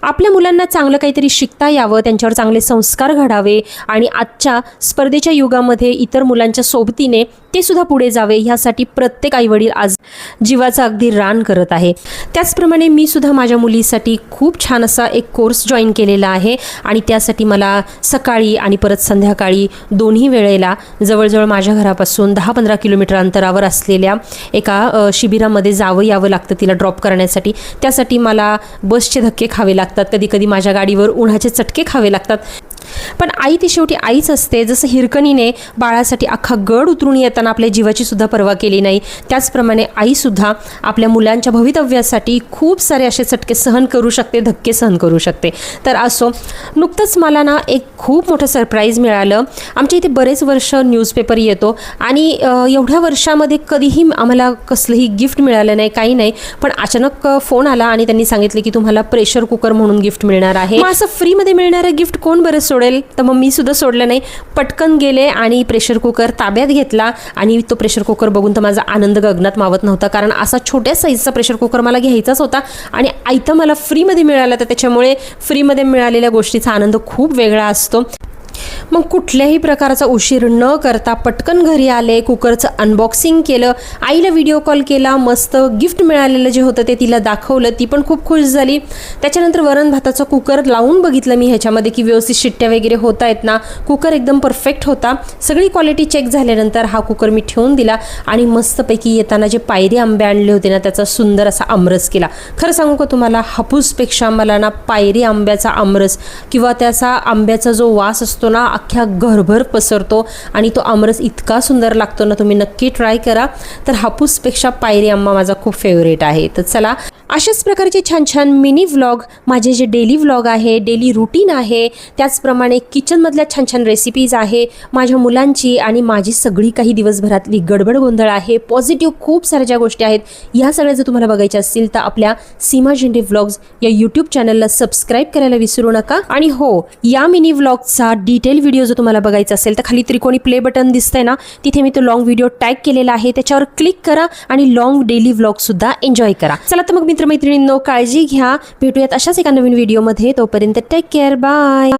आपल्या मुलांना चांगलं काहीतरी शिकता यावं, त्यांच्यावर चांगले संस्कार घडावे आणि आजच्या स्पर्धेच्या युगामध्ये इतर मुलांच्या सोबतीने ते सुद्धा पुढे जावे ह्यासाठी प्रत्येक आईवडील आज जीवाचं अगदी रान करत आहे। त्याचप्रमाणे मी सुद्धा माझ्या मुलीसाठी खूप छान असा एक कोर्स जॉईन केलेला आहे आणि त्यासाठी मला सकाळी आणि परत संध्याकाळी दोन्ही वेळेला जवळजवळ माझ्या घरापासून 10-15 किलोमीटर अंतरावर असलेल्या एका शिबिरामध्ये जावं यावं लागतं तिला ड्रॉप करण्यासाठी। त्यासाठी मला बसचे धक्के खावे लागतात, कधी कधी माझ्या गाडीवर उन्हाचे चटके खावे लागतात, पण आई ती शेवटी आईच असते। जसं हिरकणीने बाळासाठी अख्खा गड उतरून येताना आपल्या जीवाची सुद्धा पर्वा केली नाही, त्याचप्रमाणे आई सुद्धा आपल्या मुलांच्या भवितव्यासाठी खूप सारे असे चटके सहन करू शकते, धक्के सहन करू शकते। तर असो, नुकतंच मला ना एक खूप मोठं सरप्राईज मिळालं। आमच्या इथे बरेच वर्ष न्यूजपेपर येतो आणि एवढ्या वर्षामध्ये कधीही आम्हाला कसलंही गिफ्ट मिळालं नाही, काही नाही, पण अचानक फोन आला आणि त्यांनी सांगितले की तुम्हाला प्रेशर कुकर म्हणून गिफ्ट मिळणार आहे। मग असं फ्रीमध्ये मिळणारं गिफ्ट कोण बरं सोडेल? तर मग मी सुद्धा सोडलं नाही, पटकन गेले आणि प्रेशर कुकर ताब्यात घेतला आणि तो प्रेशर कुकर बघून तर माझा आनंद गगनात मावत नव्हता, कारण असा छोट्या साईजचा प्रेशर कुकर मला घ्यायचाच होता आणि आयतं मला फ्रीमध्ये मिळालं, तर त्याच्यामुळे फ्रीमध्ये मिळालेल्या गोष्टीचा आनंद खूप वेगळा असतो। मग कुठल्याही प्रकारचा उशीर न करता पटकन घरी आले, कुकरचं अनबॉक्सिंग केलं, आईला व्हिडिओ कॉल केला, मस्त गिफ्ट मिळालेलं जे होतं ते तिला दाखवलं, ती पण खूप खुश झाली। त्याच्यानंतर वरण भाताचा कुकर लावून बघितलं मी ह्याच्यामध्ये की व्यवस्थित शिट्ट्या वगैरे होत आहेत ना, कुकर एकदम परफेक्ट होता। सगळी क्वालिटी चेक झाल्यानंतर हा कुकर मी ठेवून दिला आणि मस्तपैकी येताना जे पायरी आंबे आणले होते ना त्याचा सुंदर असा आमरस केला। खरं सांगू का तुम्हाला, हापूसपेक्षा मला ना पायरी आंब्याचा आमरस किंवा त्याचा आंब्याचा जो वास असतो ना अख्ख्या घरभर पसरतो आणि तो आमरस इतका सुंदर लागतो ना, तुम्ही नक्की ट्राय करा। तर हापूसपेक्षा पायरी आंबा माझा खूप फेवरेट आहे। तर चला, अशाच प्रकारचे छान छान मिनी व्लॉग, माझे जे डेली व्लॉग आहे, डेली रुटीन आहे, त्याचप्रमाणे किचनमधल्या छान छान रेसिपीज आहे, माझ्या मुलांची आणि माझी सगळी काही दिवसभरातली गडबड गोंधळ आहे, पॉझिटिव्ह खूप साऱ्या ज्या गोष्टी आहेत, ह्या सगळ्या जर तुम्हाला बघायच्या असतील तर आपल्या सीमा झेंडे व्लॉग्स या यूट्यूब चॅनलला सबस्क्राईब करायला विसरू नका। आणि हो, या मिनी व्लॉगचा डिटेल व्हिडिओ जर तुम्हाला बघायचा असेल तर खाली त्रिकोणी प्ले बटन दिसतंय ना, तिथे मी तो लॉंग व्हिडिओ टॅग केलेला आहे, त्याच्यावर क्लिक करा आणि लॉंग डेली व्लॉग सुद्धा एन्जॉय करा। चला तर मग मित्रमैत्रिणींनो, काळजी घ्या, भेटूयात अशाच एका नवीन व्हिडिओमध्ये, तोपर्यंत टेक केअर, बाय।